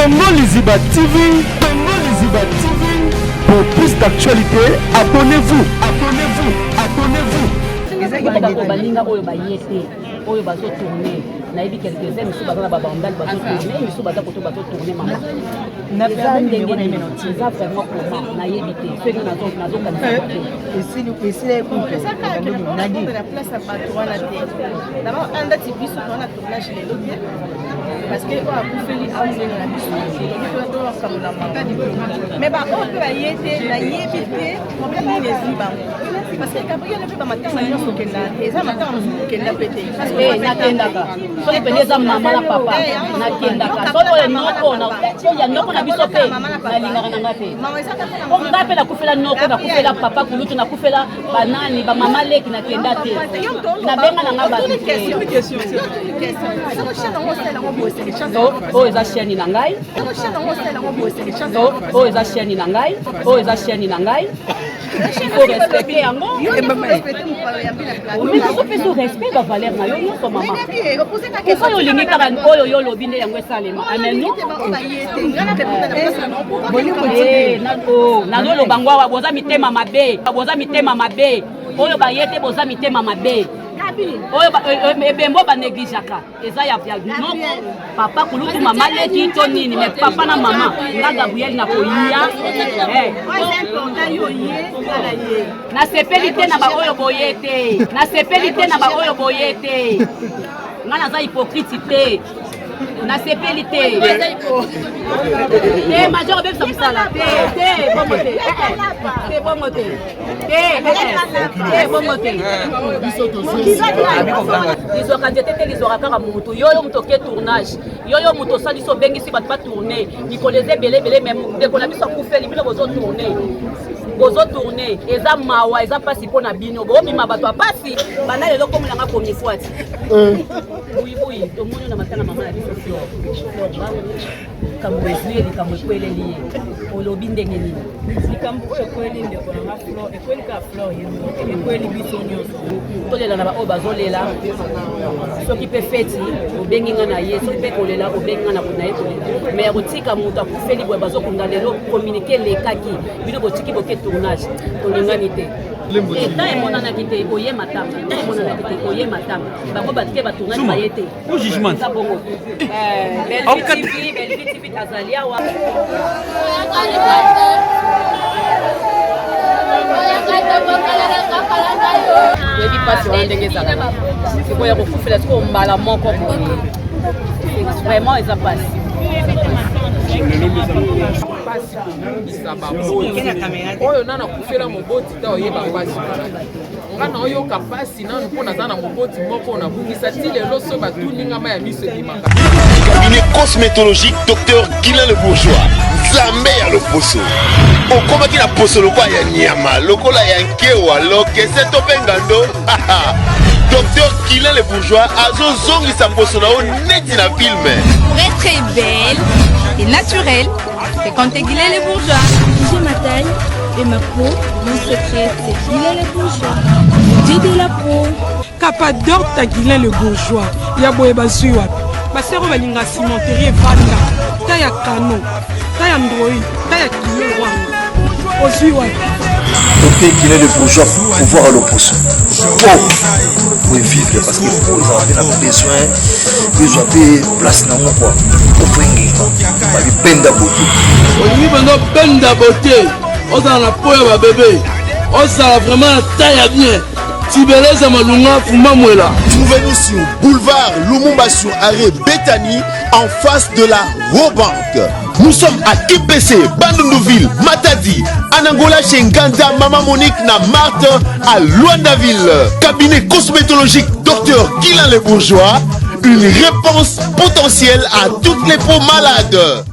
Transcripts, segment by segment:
Congo Liziba TV, Congo Liziba TV. Pour plus d'actualité, abonnez-vous, abonnez-vous, abonnez-vous. Oyo bazo tourner nayebi quelques-uns misu baza na babandal bazo tourner misu baza koto bazo tourner mama na ndenge na minoti za vraiment comment nayebi te feki nazo kanisa te esile couple nadi la place à patron la tête d'abord un date biso dans la tournage les lobiers parce que on a bouffé les hommes de la biso mais bah on peut y être na yebité problème les ziba parce que Gabriel ne peut pas matin na nyonso kenda eza matin na kenda pété parce que nakendaka soki pendeza mama na papa nakendaka soki noko na ya noko na biso pe nalingaka na nga te nga mpe nakufela noko nakufela papa kulutu nakufela banani bamama leki nakenda te nabenga na nga bato oyo eza chieni na ngai oyo eza chieni na ngai oyo eza chieni na ngai faut respecter yango opesa respect bavaler na yo nyonso mama esa yo olingi kaka oyo yo olobi nde yango esalema ameno nazoloba ngo awa boza mitema mabe oyo baye te boza mitema mabe oyo ebembo banegligeaka eza ya noko papa kulutu mama leki to nini me papa na mama nga Gabriel na koyia nasepeli te na baoyo boye te nasepeli te na baoyo boye te nga naza hypocrite te nasepeli te te major obebisa mosala te bongo te te bongo te te bongo te lizwaka nzete te lizwaka kaka mutu yoyo mutu oke tournage yoyo mutu osali so obengisi bato batourne mikolo eza ebelebele me ndeko na biso akufeli bino bozotourne eza mawa eza mpasi mpo na bino boobima bato apasi banda lelo komonanga komifwati buyibuyi tomoni na matanga mama na biso flor likambo ezwi likambo ekweleli ye olobi ndenge nini likambo oyo ekweli ndeko nanga flor ekweli ka flor ekweli biso nyonso tolela na baoyo bazolela soki mpe feti obengi nga na ye soki mpe kolela obengi nga na ye kolela me ya kotika moto akufeli boye bazokunda lelo communique lekaki bino botiki boke tournage tolingani te eta emonanaki te oye matanga eta emonanaki te oye matanga bango batike batournage baye te eza bongo belvitv azali awa yebi mpasi wana ndenge ezalaka sikoya kofufela sikoyo mbala moko boye vraiment eza mpasi oyo nana kufela moboti ta oyeba mpasi nga na oyoka mpasi nanu mpo naza na moboti moko nabungisa ti lelo so batuningama ya miso ebimaka. Cabinet cosmétologique Dr Guilain le Bourgeois nzambe ya loposo okomaki na poso lokola ya nyama lokola ya nkewa lokese to mpe ngando Dr Guilain le Bourgeois azozongisa poso na o neti na filme. Pour être belle et naturelle, fréquentez Guilain le Bourgeois. J'ai ma taille et ma peau, mon secret c'est Guilain le Bourgeois. J'ai de la peau. Capador ta Guilain le Bourgeois. Ya boye bazui wapi. Basero balinga cimenterie vanda. Ta ya kano. Ta ya ndroi. Ta ya kilo wanga. Ozui wapi. Dr Guilain le Bourgeois pour voir l'opposition. Pour vivre parce que pour ils ont besoin de place dans mon quoi. Pour bringuer. Bali benda beauté. Oni bando benda beauté. On a la peau ya bébé. On a vraiment taille bien. Tibeleza malunga fuma mwela. Trouvez-nous sur boulevard Lumumba sur arrêt Bethany en face de la Robank. Nous sommes à KPC, Bandundouville, Matadi, Anangola chez Nganda, Mama Monique, na Marthe, à Luandaville. Cabinet cosmétologique Dr Guilain le Bourgeois, une réponse potentielle à toutes les peaux malades.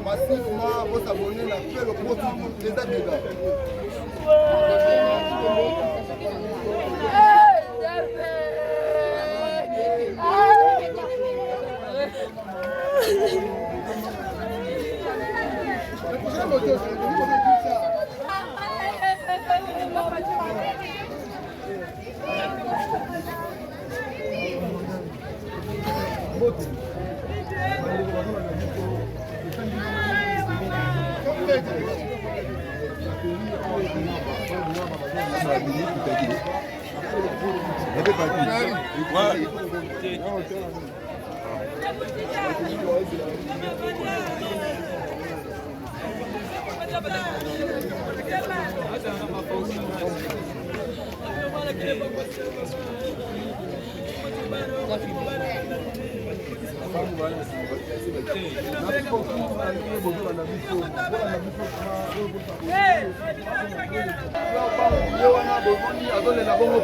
Massivement, vous abonnez la fête le gros les adhérents.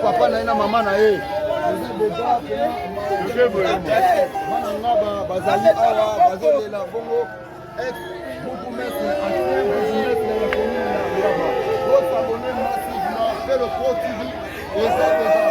Papa na mama na ye bazali awa bazolela bongo beaucoup mettre en votre abonné massivement fait le Pro TV et ça déjà.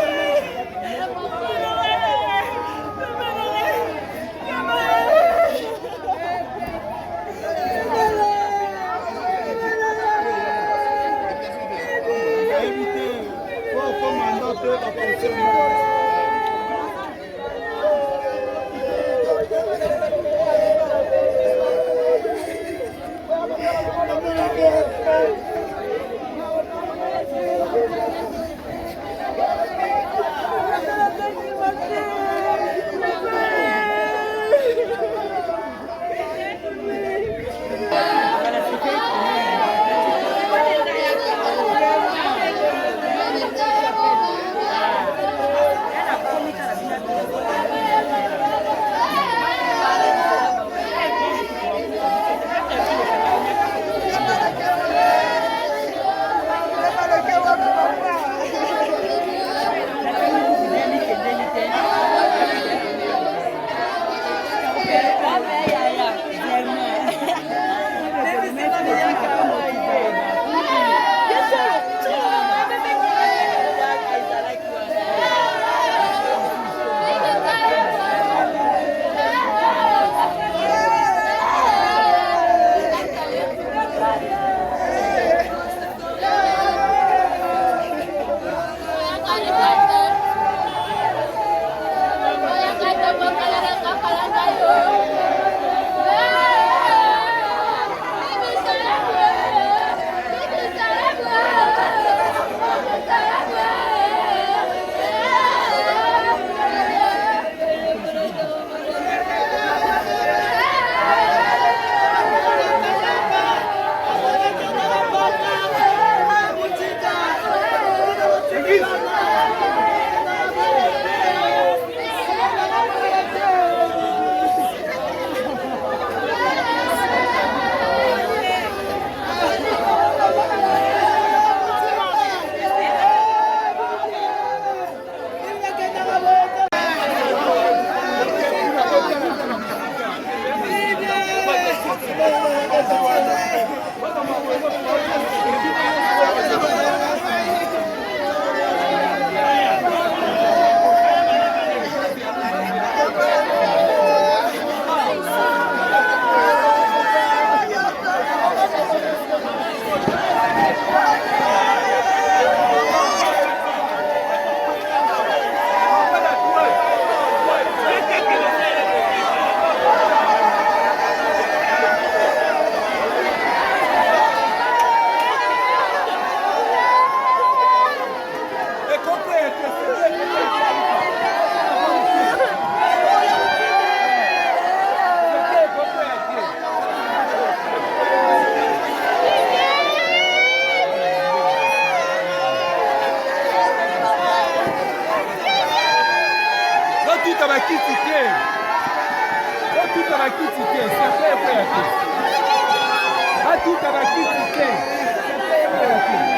bakiti te. Otuka bakiti te, c'est vrai. Atuka bakiti te. C'est vrai.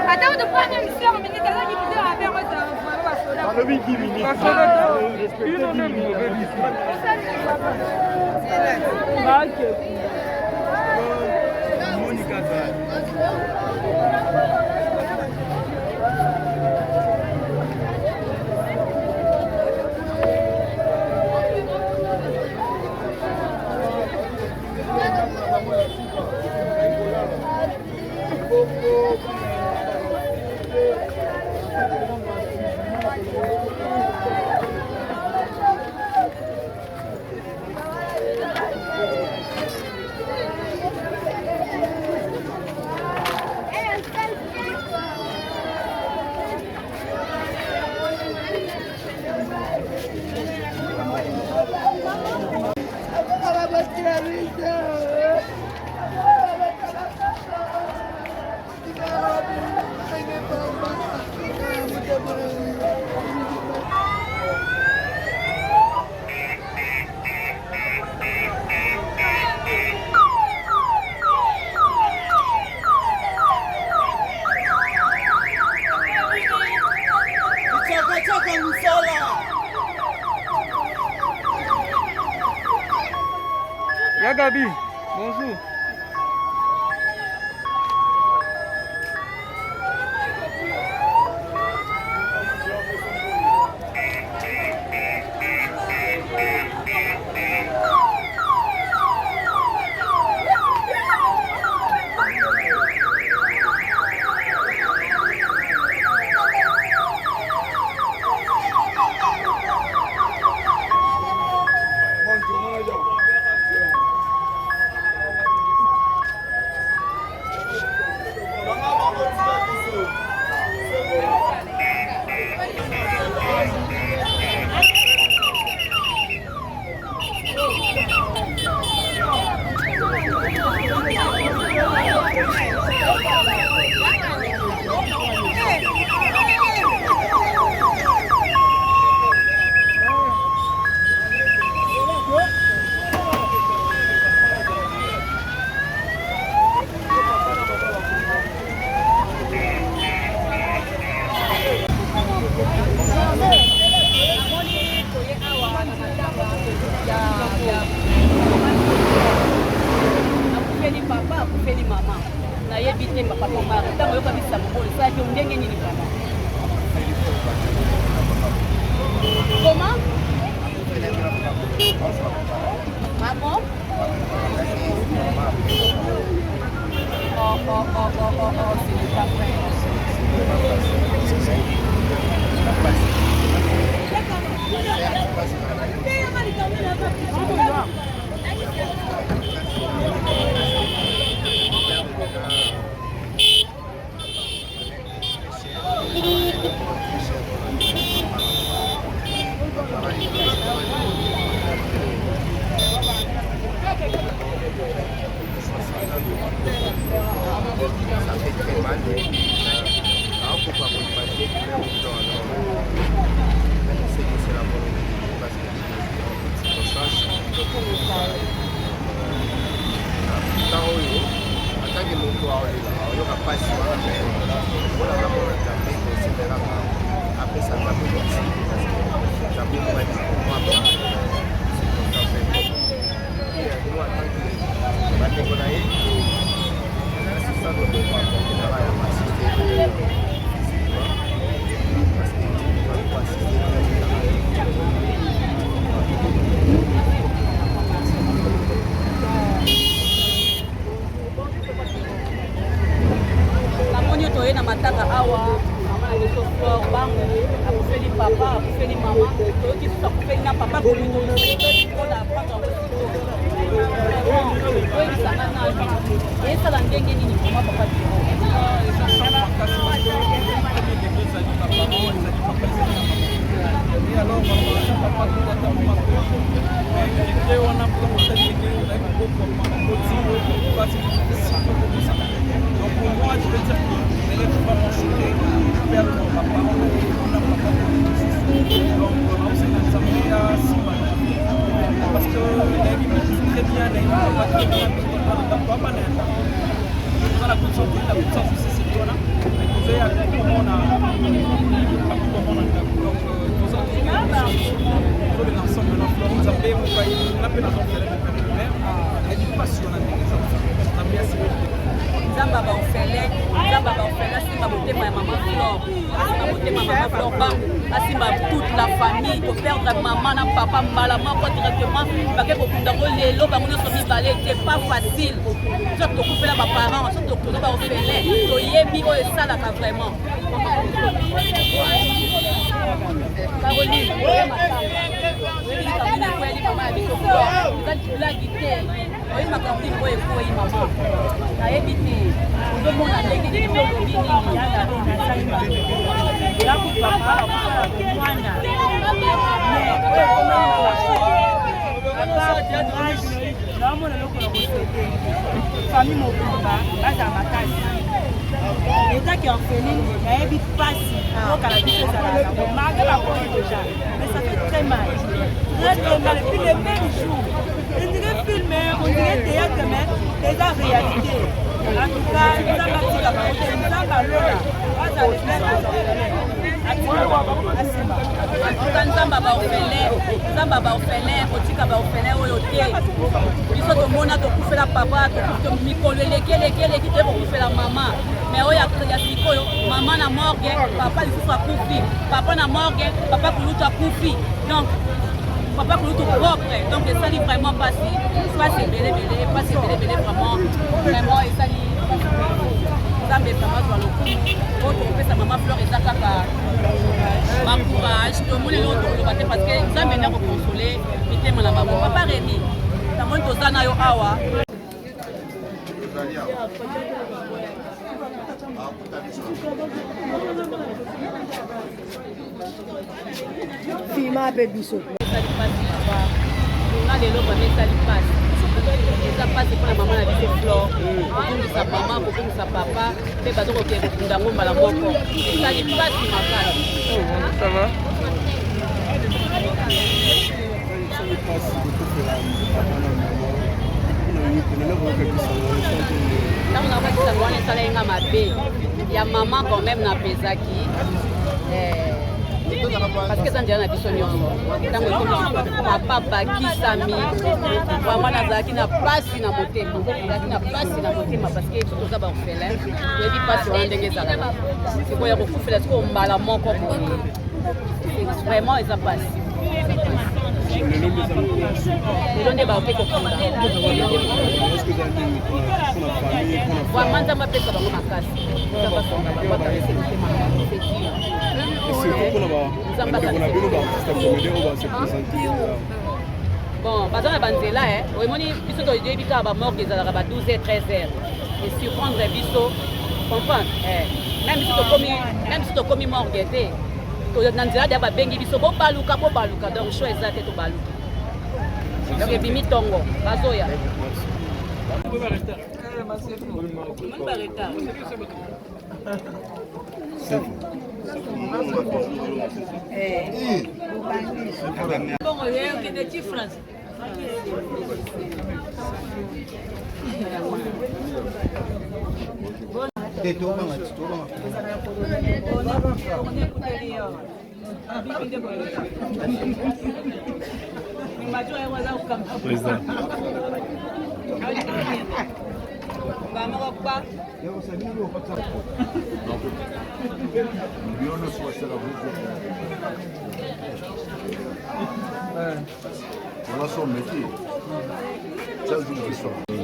Attends, de prendre une sœur, mais quelqu'un qui nous dit à faire akufeli mama nayebi te papa komara ntango yokabisa mokolo esalaki yo ndenge nini kama comment maman ce n'est pas vrai. Ça fait très mal. Alors pourquoi vous ne passez que c'est que c'est la volonté parce que c'est une circonstance. Tant que mon toit est là, on n'aura pas si mal à faire. On a d'abord un café qui se verra après ça va vous dire ça peut vous être pour moi. C'est comme ça. Et nous en tant que ça doit être un travail à assister parce que tu vas pouvoir assister la moni toye na mataka awa mama na biso fleur bango akufeli papa akufeli mama toyoki susu akufeli na papa kolitola apanga oyebisanga nani esala ndenge nini koma papa pour moi, je veux dire que les enfants vont chuter, perdre mon papa, on a papa donc ça me à Simba. Parce que très bien, les papa très bien, papa n'est pas. On a la conscience aussi, c'est toi là. Vous avez comment on a donc nous avons l'ensemble de notre nous avons on appelle notre mère, elle est passionnante des enfants. Zamba ba ofele simba motema ya maman Flore simba motema ya maman Flore ba simba toute la famille to perdre maman na papa mbala moko directement bake kokunda ko lelo bango nyonso mibale c'est pas facile soki tokufela ba parents soki tokoza ba ofele toyebi oyo esalaka vraiment Caroline oyo matanga oyebi likambo ekweli mama ya biso Flore eza likulaki te oyebi makambo nini oyo ekoyi mama nayebi te ozomona ndenge nini olobi nini naomona lokola kosete famille mobimba bazala makasi etaki orpheline nayebi mpasi okala biso ezalaka malgré bakoni déjà mais ça fait très mal et puis le même jour on dirait film on dirait théâtre mais déjà réalité en tout cas nzambe atika baote nzambe alona atuka nzamba baorphelin kotika baorphelin oyo te biso tomona tokufela papa mikolo elekeleki te kokufela mama mais oyo ya sikoyo mama na morgue papa lisusu akufi papa na morgue papa kulutu akufi donc papa kulutu propre donc esali vraiment pasi ebele vraiment esali nzambe vraiment zwa lokumu oyo tokopesa mama Flore eza kaka bacourage tomoni eloko tokoloba te parce que nzambe nde akokonsole mitema na bango papa Remi tamoni toza na yo awa fima mpe biso esali pasi nga lelo bana esali pasi eza pasi mpona mama na biso Flore kobungisa mama kobungisa papa mpe baza kokende kokunda yango mbala moko esali pasi makasi ntango nakokisanga wana esala yenga mabe ya mama quand même napezaki parce que eza nzela na biso nyonso ntango ekomi papa bakisami vraiment nazalaki na pasi na motema nazalaki na pasi na motema parce que toza baorphelin toyebi pasi wana ndenge ezalaka sikoya kokufela sikoyo mbala moko boye vraiment eza pasi lelo nde baoke kokunda vraiment nzambe apesa bango makasi nzambe asonga bango atalese motema bon baza na banzela oyemoni biso toyebi kaka bamorgue ezalaka ba 12h 13h esurprendre biso comprendre même biso tokomi morgue te na nzela deya babengi biso bobaluka donc sho eza te tobaluka donc ebimi ntongo bazoya bongo ye okende ti France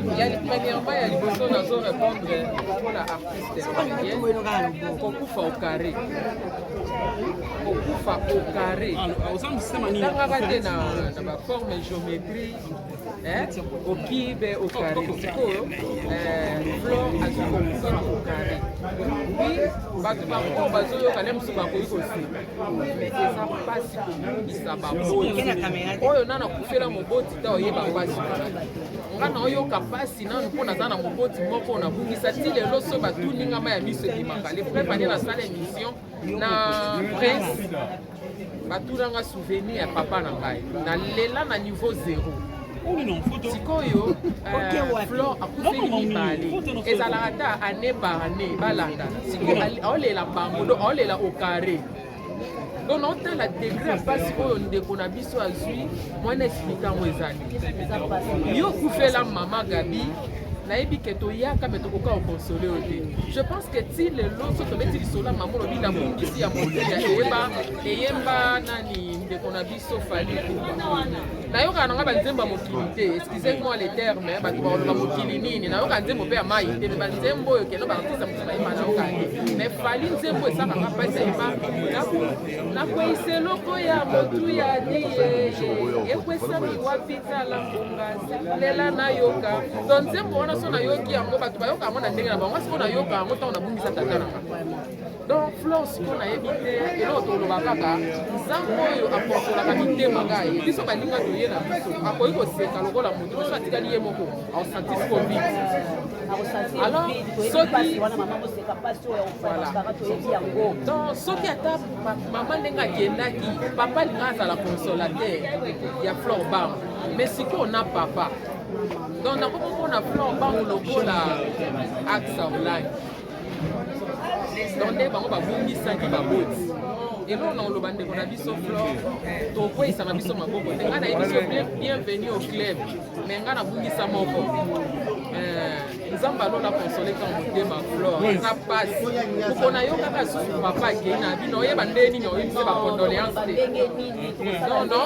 Premièrement, il y a les personnes à répondre pour l'artiste kokufa au carré. Kokufa au carré. Tangaka te na forme géométrie, au kibe au carré. Sikoyo flore azokokufa au carré. Oui, bato bango bazoyoka le mosusu bakoki koseka. Mais eza mpasi kobungisa baboti. Oyo nana kufela moboti ta oyeba mpasi ngana oyoka pasi nanu mpo naza na moboti moko nabungisa ti lelo so batuningama ya miso ebimaka le frère banie nasala émission na prince batunanga souvenir ya papa na ngai nalela na niveau 0 sikoyo flore akufeli mibale ezalaka ta ane par ane balanda sikoyo aolela mbango aolela au carré donc naotala degré ya mpasi oyo ndeko na biso azwi mwana explikango ezali yo kufela mama Gabi nayebi ke toyaka me tokoka okonsole oyo te je pense que ti lelo so tobeti lisolo ya mama olobi nabungisi ya moteya eyemba nani ndeko na biso fali nayokaka nanga banzembo ya mokili te excusez moi les termes bato bakoloba mokili nini nayoka nzembo mpe ya mai te me banzembo oyo keno baartiste mosusu bayemba nayoka te me fali nzembo esakanga mpasi ayemba nakweyisa eloko ya motu ya diye ekwesami wapi tala ngonga lela nayoka to nzembo wana so nayoki yango bato bayoka yango na ndenge na bango siko nayoka yango ntango nabungisa tata nanga donc flore siko nayebi te eloko toloba kaka nzambe oyo aportolaka mitema ngai biso baninga toye na biso akoki koseka lokola motu biso atikali ye moko aosantis covid alors soki donc soki ata mama ndenge akendaki papa alinga azala consolateur ya flore bango mais sikoyo na papa donc nakoko mpona flore bango lokola axe online donc nde bango babungisaki baboti eloko na oloba ndeko na biso flore tokweyisa na biso maboko te ngai nayebi biso bienvenu au club me ngai nabungisa moko nzambe alola konsole ka motema flore eza pasi okona yo kaka susu papa akei na bino oyeba nde nini oyebise bacondoléance te nono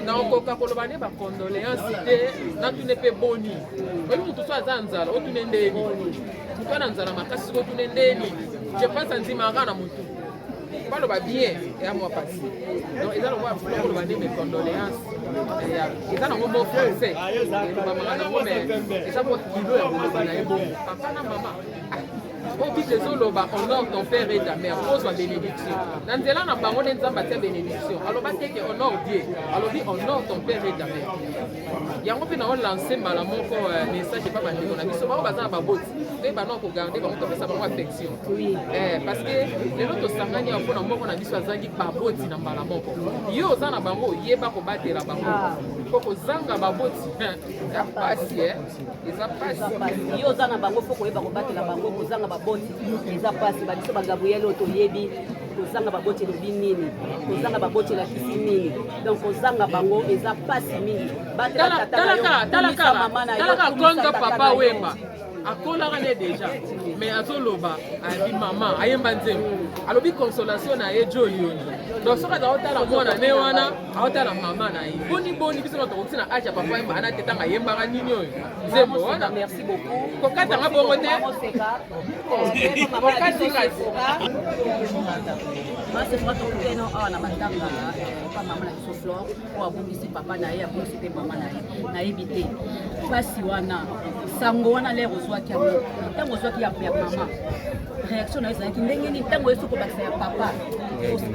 naokoka koloba nde bacondoléance te natune mpe boni oyebi motu so aza nzala otune ndeni motu ana nzala makasi soko otune ndeni je pense andimaka na motu baloba bien eya mwa pasi donc eza lokola flore koloba nde mes condoléance eza nango mo français elobamaka nango me eza po kilo ya koloba na ye bongo papa na mama obi tezoloba honore ton père et ta mère ozwa bénédiction na nzela na bango nde nzambe atia bénédiction aloba teke honore dieu alobi honore ton père et ta mère yango mpe naolanse mbala moko message epa bandeko na biso bango baza na baboti toyeba na kogarde bango topesa bango affection parce que lelo tosangani ya mpona moko na biso azangi baboti na mbala moko yo oza na bango oyeba kobatela bango mpo kozanga baboti eza pasi eza pasi yo oza na bango mpo koyeba kobatela bango kozanga baboti eza pasi babiso bagabuyele oyo toyebi kozanga baboteli nini kozanga babotela kisi nini donc kozanga bango eza pasi mingi talaka konga papa wemba akolaka ne déjà mais azoloba abi mama ayemba nzembo alobi consolation na ye joyoni donc soki azaotala mwana ne wana aotala mama na ye boni biso na tokokisi na age ya papa yemba ana tetanga ayembaka nini oyo nzembo wana kokatanga bongo te kokatikati masefra tokuteno awa na matanga pa mama na biso flore po abungisi papa na ye abungisi mpe mama na ye nayebi te mpasi wana sango wana lere ozwaki yango ntango ozwaki ya mama réaction na yo ezalaki ndenge nini ntango oyesu kobakisa ya papa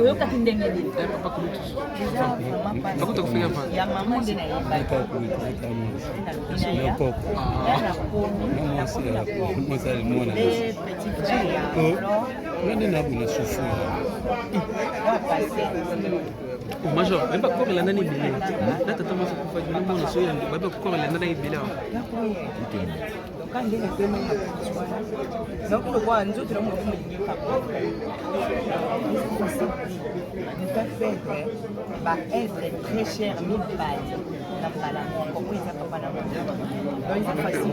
oyokaki ndenge nini ya mama nde nayebaki Major, même pas encore la nani belé. Là, t'as tendance à faire du monde sur elle. Pas encore la nani belé. Quand il est vraiment donc le quoi nous autres on va va être très cher 1000 balles na bala pour ça pas na donc c'est facile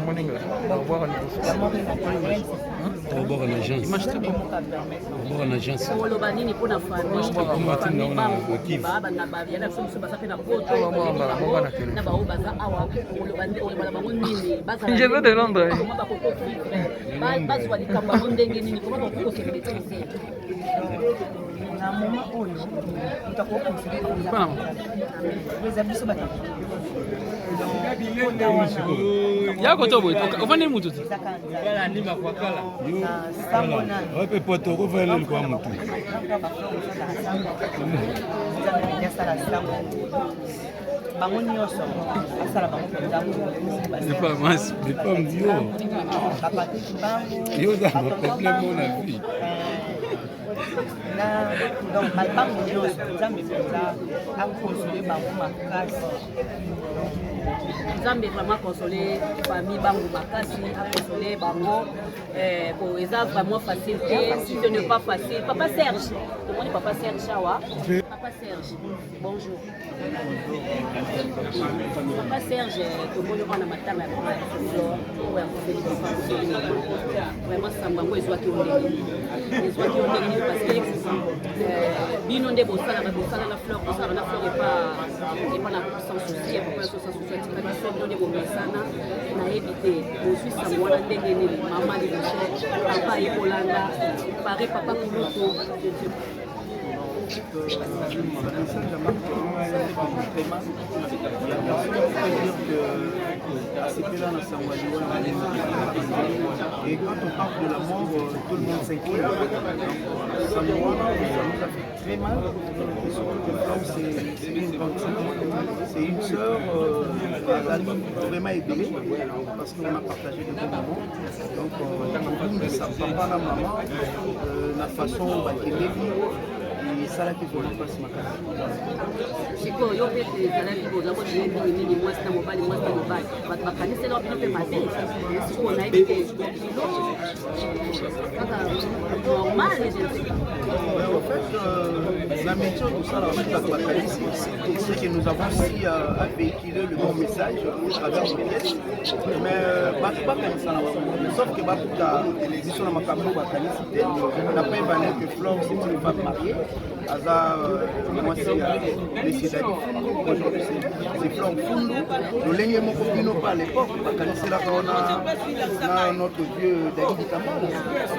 au bord de l'agence au bord de l'agence oloba nini mpona famille bana biso basape na poto na bao baza awa oloba bango nini je veux de Londres bazwa likambo yango ndenge nini koma bakokosele maîtrise na moment oyo utakokonsidere eza biso bata yako to boy ofane mutu kala ndima kwa kala wape poto kuvele kwa mtu bango nyonso asala bango bapateki bango yo oza na problème na vie donc bango nyonso nzambe mpenza akonsole bango makasi nzambe vraiment console famille bango makasi akonsole bango eza vraiment facile te si ce n'est pas facile papa Serge omoni papa Serge awa papa Serge bonjour papa Serge tomoni wana matanga ya mama ya flore oyo akoseli vraiment sambango ezwaki ondenge nini parce que bino nde bosala na flore bosala na flore epa na sans souci ya papa sans souci atika biso bino nde bomesana nayebi te bozwi sango wana ndenge nini mama liboso papa ekolanda pare papa kulutu Et quand on parle de la mort, tout le monde s'inquiète. Ça nous a fait très mal. Et surtout que Flamme, c'est une grande sœur. C'est une sœur vraiment aidée parce qu'on a partagé de bons moments. Donc, on a sa papa, la maman, la façon dont elle est esalaki kolipasi makasi sikoyo yo mpe ezalaki kozako nini mwasi na mobali bato bakanisela bino mpe mabe sikoyo nayebi te kaka normal en fait la méthode tout ça c'est que nous avons aussi à véhiculer le bon message à travers nos pièces mais bato bakanisa na sauf que bakuta biso na makambo bakanisi te napres bane que Flore c'est une femme mariée Aza, moi c'est décidé aujourd'hui c'est Flore Fundu le lengue mon copine pas à l'époque bakanisi la on a notre vieux David Kamara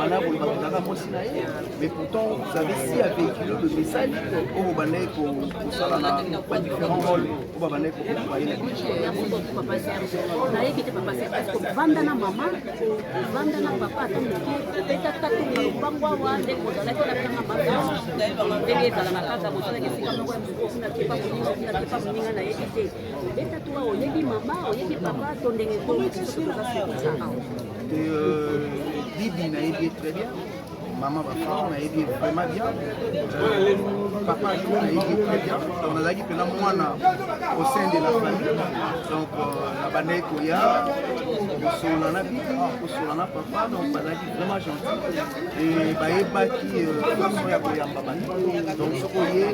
ana pour le bakutaka mosi na ye mais pourtant vous avez si à véhiculer le message au bané pour ça là pas différents rôles au bané pour travailler papa Serge nayebi te papa Serge parce que vanda na mama vanda na papa atomiki peta tatu na lupango awa nde kozalaki na kanga mama ndenge ezalaka kaka mosalaki esika moko ya mosuku nakepa moninga nayebi te beta tu awa oyebi mama oyebi papa to ndenge Bibi nayebi très bien maman va nayebi vraiment bien papa nayebi très bien donc nazalaki mpena mwana au sein de la famille donc na bandai koya kosola na bibi kosola na papa donc bazalaki vraiment gentil et bayebaki façon ya koyamba bato donc soki oye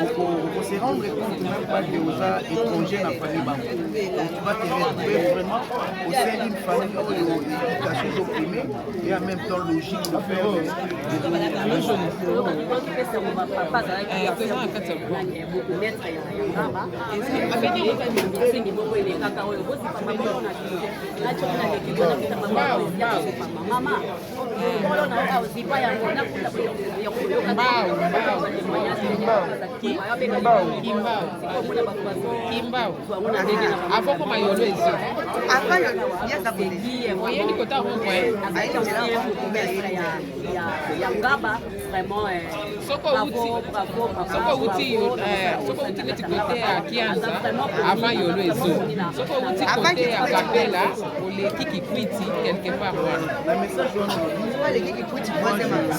okose rendre compte même pas que oza étranger na famille bango donc tu vas te retrouver vraiment au sein d'une famille oyo éducation ezoprimée et en même temps logique de faire Avant mayolo ezo. Oyeni kota rongwe. Ya ngaba vraiment soko uti neti côté ya Kianza avant yolo ezo. Soko uti côté ya Kapela oleki kikwiti quelque part wana. La message wana oleki kikwiti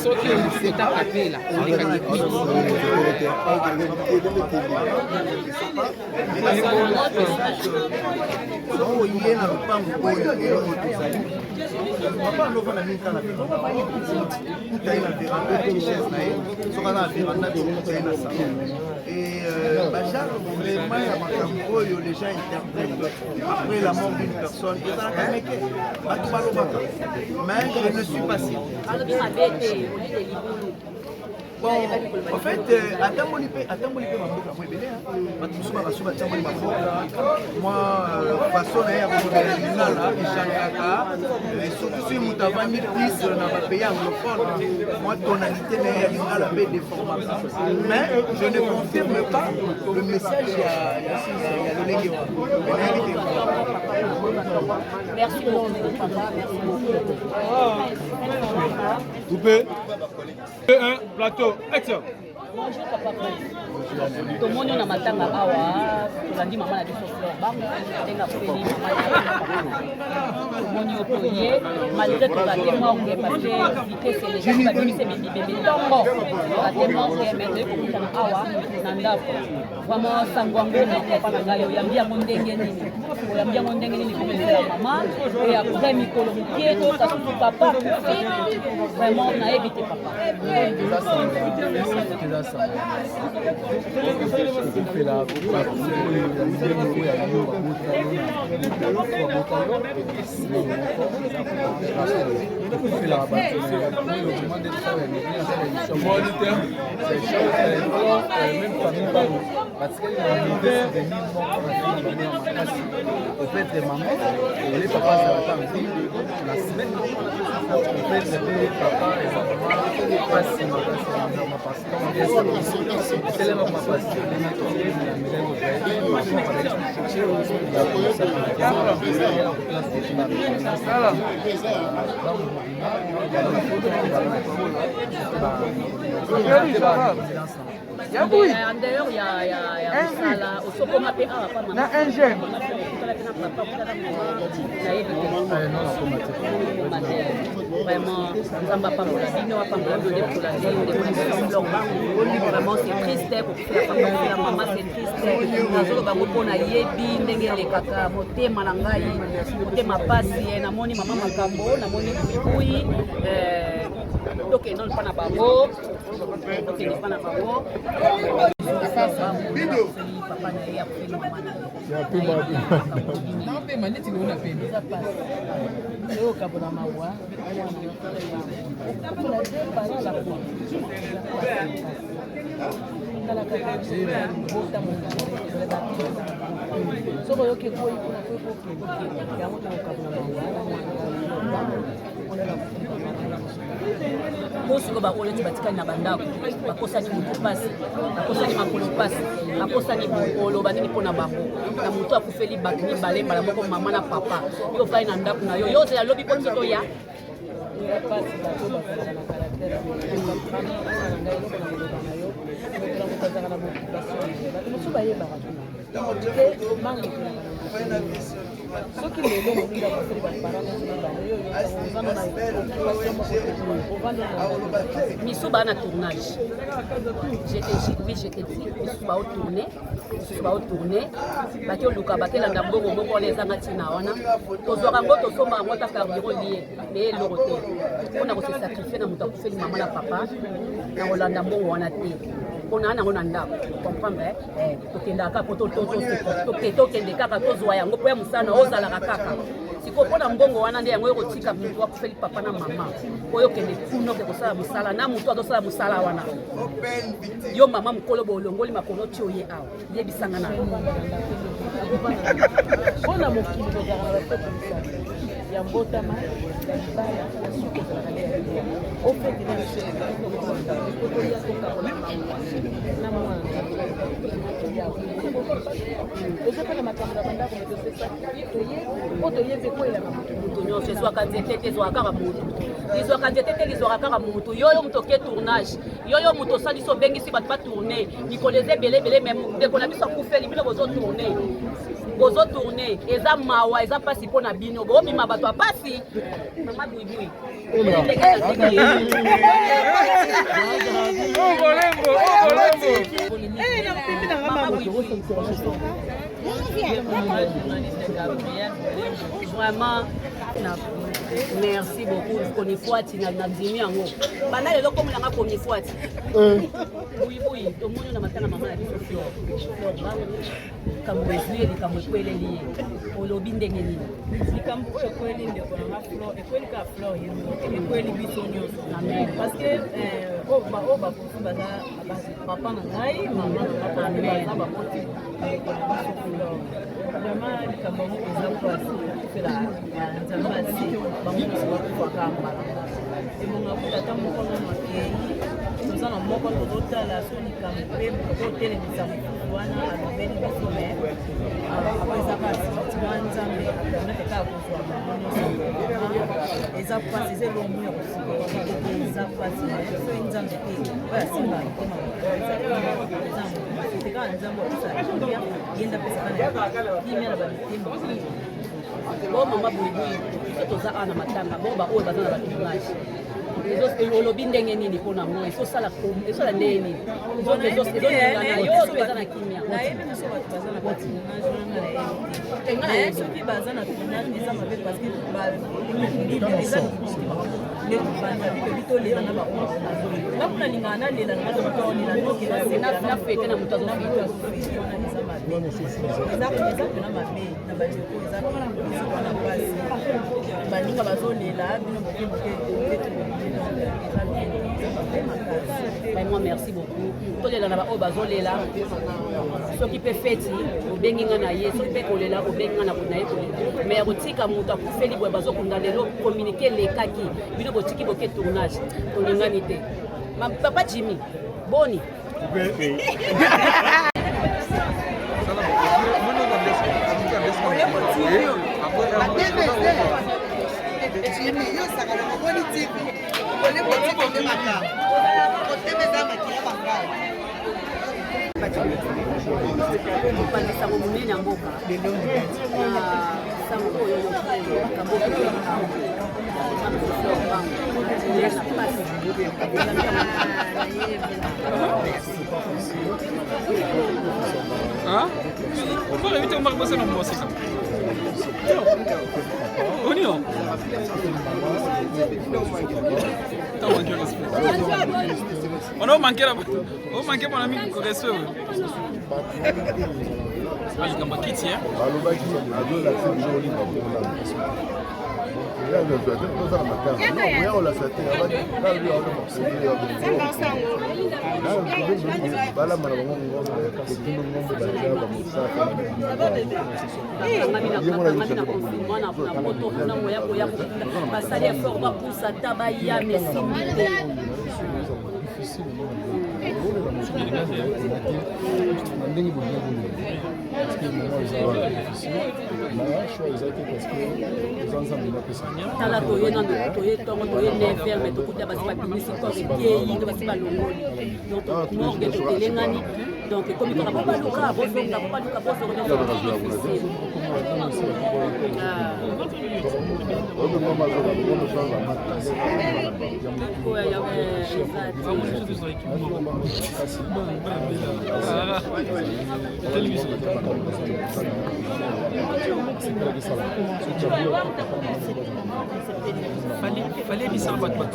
soki oleki kota Kapela oleka kikwiti. oye na lupango oyo eloko tozali papa ndoko na mingi kana kutai na veranda chaise na ye soki aza na veranda tokutai na salon et bajar vraiment ya makambo oyo les gens interprètent après la mort d'une personne ezalaka meke bato balobaka mais je ne suis pas sûr. Bon, en fait, atamboli pe maboka mo ebele bato mosusu bakaso batamboli maboka moi façon na ye ya komodela lingala echangeaka surtout soki moto avandi plus na bapays anglophone moi tonalité na ye ya lingala mpe déformaka mais je ne confirme pas le message ya lolenge wana nayebi te. Merci beaucoup papa, merci beaucoup. Coupé. 1 plateau, action. Bonjour papa Prince. Tomoni na matanga awa, tolandi mama na biso fleur bango, tenga feli mama. Tomoni okoye, malgré que la témoigne parce que vitesse les gens va donner ces bébés tongo. La témoigne mais de ko awa na ndako. Vraiment sangwango na papa na ngayo yambia mondenge nini. Yambia mondenge nini comme la maman et après mikolo mukieto kasuku papa. Vraiment na éviter papa. D'ailleurs, il y a Sala, au Sokoma PA, pas mal. Un gemme. Vraiment, vraiment c'est triste pour la maman, c'est triste. Nazo bango pona yebi ndenge le kaka motema na ngai motema pasi na moni mama makambo na moni kuyi donc non pas na bango donc n'est pas na bango papa na ya pili mama na pe maneti ngona pe leo kabona mawa soko yoke koi kuna koi yango na kabona mawa kosiko bakolo ti batikali na bandako bakosani motu pasi bakosani makolo pasi bakosani bokolo banini mpona bango na motu akufeli bato mibale mbala moko mama na papa yo fai na ndako na yo yote yalobi mpo tito ya pasi bato bazalaka na karatere bazalaka na motivation bato mosusu bayebaka te mangi soki lelo moninga basali baparana miso baa na tournage j'étais dit miso baotourne baki oluka bakelanda mbongo moko wana ezanga ntina wana tozwaka yango tosomba yango ta carburant lie me eloko te mpona kosesakrifie na moto akufeli mama na papa na kolanda mbongo wana te mpona nango na ndako comprendre tokendaka po tokende kaka tozwa yango po ya mosala ozalaka kaka siko mpona mbongo wana nde yango ekotika moto akufeli papa na mama oyo okende kuna oke kosala mosala na moto azosala mosala wana yo mama mokolo bolongoli makolo ti oye awa yebisanga na mpona mokili kozala na bato ya mbotama ya libala ya suki ozalaka nde ya libala ofetela na mwana eza mpe na makambo na bandako po toyebe koyelaka motu nyonso ezwaka nzete te ezwaka kaka motu lizwaka nzete te lizwaka kaka motu yoyo moto oke tournage yoyo moto osali so obengisi bato batourne mikolo eza ebelebele me ndeko na biso akufeli bino bozotourne eza mawa eza mpasi mpo na bino boomima bato ya mpasi mama buibui vraiment merci beaucoup konifuati na ndimi yango bana lelo komi nanga konifuati buibui tomoni na matanga mama na biso flor likambo ezwi likambo ekweleli ye olobi ndenge nini likambo oyo ekweli ndeko nanga flor ekweli ka flor ekweli biso nyonso parce que oyo bakofi baza papa na ngai mama baza bakoti biso flor vraiment likambo yango eza mpasi fela nzambe asi bango nyonso bakufaka mbala ebonga kutata moko na makei toza na moko tozotala so likambo mpe totelemisa mosusu wana alobeli biso me ezaka asitima nzambe apermete kaka kozwa bango nyonso eza mpasi eza elongo ya kosika eza mpasi so nzambe te oyo asimba akoma eza tekaka nzambe akosala kimia yenda pesaka kimia na bamitembo bo mama buibui toza awa na matanga bo baoyo baza na batournage olobi ndenge nini mpona ngo esosala ndenge nini ezolingana yo eza na kimia nayebi biso bato baza na batournage soki baza na tournage eza mabe parce que eza ndekubanda bitolela na baoyo ngapuna lingana nalela na bato batolela nokena fete na moto azofete eza mabe eza pena mabe na bandeko eza wana mpasi baninga bazolela bino moke vraiment merci beaucoup tolela na baoyo bazolela soki mpe feti obengi nga na ye soki mpe kolela obengi nga na ye kolela mais ya kotika moto akufeli boye bazokunda lelo communiqué elekaki bino botiki boke tournage tolingani te papa Jimmy boni sango monene ya mboka sango oyo Mbona vitu mbona bose na mbosika. Onio. On a manqué là. On manqué mon ami ko respect. Ali kamba kiti hein. Baloba ki ado la c'est joli pour la. Ya le doit être dans la matin. Non, rien on la c'était là là lui on a c'est là. Bala mara bango ngombe ko tino ngombe tala toye na toye tongo toye nefer mais tokuta basi ba publicité ko ke yi basi ba longoli donc morgue to telengani Donc, comme il y a pas de cas, bon, il n'y a pas de cas, bon, fallait bien ça, pas comprendre.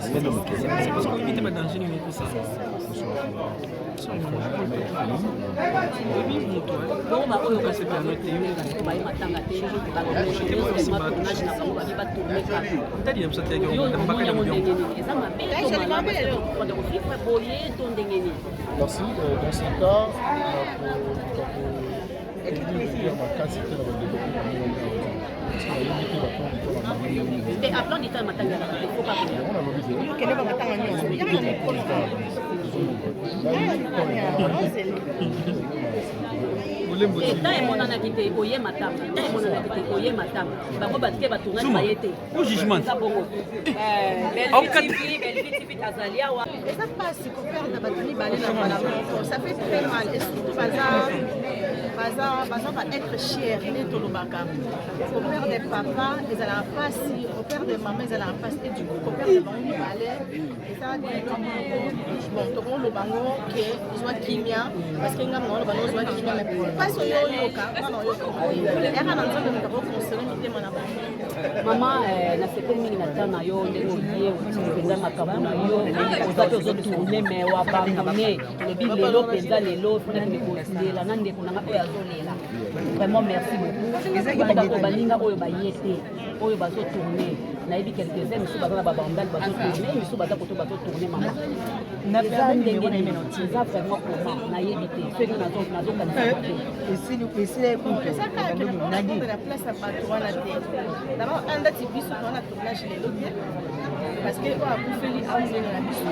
C'est parce qu'on évite de danger numéro ça. Merci. Dans ce cas, et à plan d'état il faut pas et tant et mon anakité oye matama tant et mon anakité oye matama bango batike batunga bayete au jugement belle vie Azalia wa et ça passe qu'on perd batuni balé dans ça fait très mal et surtout baza va être cher et tout le baka au père des papas ils allaient en face au père des mamans ils allaient en face et du coup au père des bango balé et ça bon tout le bango que soit kimia parce que ngam no bango soit kimia mais pas so yo ka non yo et kana nzambe mutako conseiller ni tema na maman na sepeli mingi na tana yo ndenge olie penza makambo na yo ozape ozotourne me wabandone lobi lelo penza lelo fona kokolela na ndeko nanga oyo azolela vraiment merci beaucoup bato balinga oyo baye te oyo bazotourne nayebi quelques-uns misu baza na babandali bazotourne misu baza koto bazotourne mama eza ndenge eza vraiment comment nayebi te soki nazokanisa d'abord un date biso on a tournage les lots parce que on a bouffé les armes de la biso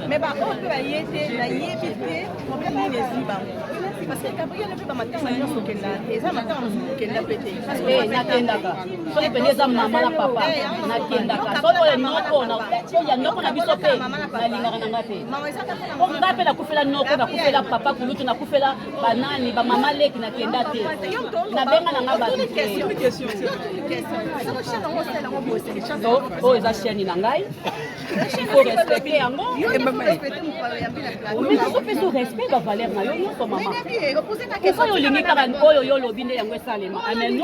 mais par contre la yété la yébité on peut pas les ziba parce que Gabriel ne peut pas matin manière sur qu'elle a et ça matin qu'elle a pété parce que nakendaka so ependeza mama na papa nakendaka so noko na so ya noko na biso pe nalingaka nanga te o ngape na kufela noko na kufela papa kulutu na kufela banani ba mama leki nakenda te na benga nanga ba question oh eza chaîne na ngai faut respecter yango mais faut pas se respect ba valeur na yo nyonso mama oyo olingi kaka oyo yo lobi nde yango esalema amen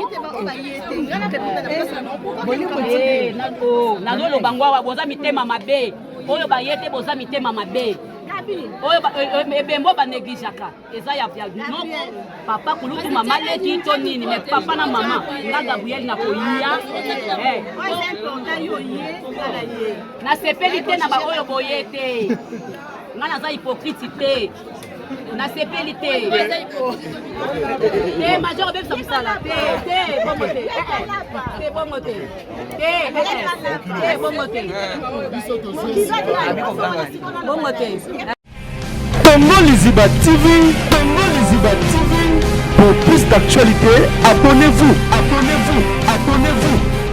nazoloba ngo awa boza mitema mabe oyo baye te boza mitema mabe oyo ebembo banegligeaka eza ya noko papa kulutu mama leki to nini me papa na mama nga Gabriel na koyia nasepeli te na baoyo boye te nga naza hypocrite te nasepeli te te major obebisa mosala te bongo te te bongo te te bongo te bongo te Congo Liziba TV, Congo Liziba TV. Pour plus d'actualités, abonnez-vous, abonnez-vous, abonnez-vous.